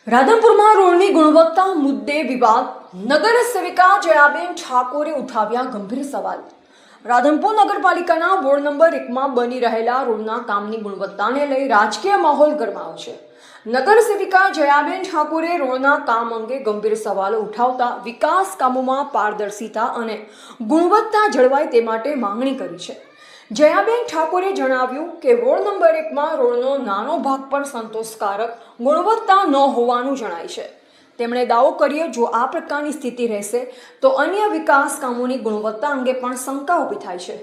રાધનપુરમાં રોડની ગુણવત્તા મુદ્દે વિવાદ, નગર સેવિકા જયાબેન ઠાકોરે ઉઠાવ્યા ગંભીર સવાલ। રાધનપુર નગરપાલિકાના વોર્ડ નંબર 1માં બની રહેલા રોડના કામની ગુણવત્તાને લઈ રાજકીય માહોલ ગરમાયો છે। નગર સેવિકા જયાબેન ઠાકોરે રોડના કામ અંગે ગંભીર સવાલો ઉઠાવતા વિકાસ કામોમાં પારદર્શિતા અને ગુણવત્તા જળવાય તે માટે માંગણી કરી છે। જયાબેન ઠાકોરે જણાવ્યું કે વોર્ડ નંબર 1માં રોડનો નાનો ભાગ પણ સંતોષકારક ગુણવત્તા ન હોવાનું જણાય છે। તેમણે દાવો કર્યો, જો આ પ્રકારની સ્થિતિ રહેશે તો અન્ય વિકાસ કામોની ગુણવત્તા અંગે પણ શંકા ઊભી થાય છે।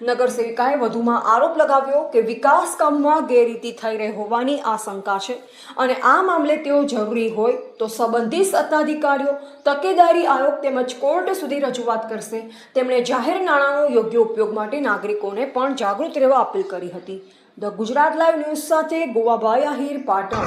નગર સેવિકાએ વધુમાં આરોપ લગાવ્યો કે વિકાસ કામમાં ગેરરીતિ થઈ રહી હોવાની આશંકા છે અને આ મામલે તેઓ જરૂરી હોય તો સંબંધિત સત્તાધિકારીઓ, તકેદારી આયોગ તેમજ કોર્ટ સુધી રજૂઆત કરશે। તેમણે જાહેર નાણાંનો યોગ્ય ઉપયોગ માટે નાગરિકોને પણ જાગૃત રહેવા અપીલ કરી હતી। ધ ગુજરાત લાઈવ ન્યૂઝ સાથે ગોવાભાઈ આહિર, પાટણ।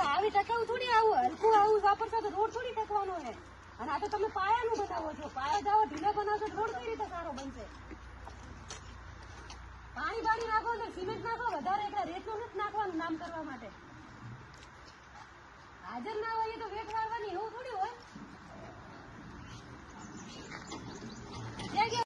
આવી ટકાઉ થોડી આવું હલકું આવું વાપરતા તો રોડ થોડી ટકવાનો છે અને આ તો તમે પાયાનું બનાવો છો। પાયા જાઓ ઢીલા બનાવશો રોડ કઈ રીતે સારો બનશે? પાણી બાળી નાખો ને સિમેન્ટ નાખો વધારે, એટલે રેતનું નથી નાખવાનું નામ કરવા માટે। હાજર ના હોય તો વેટ વાળવાની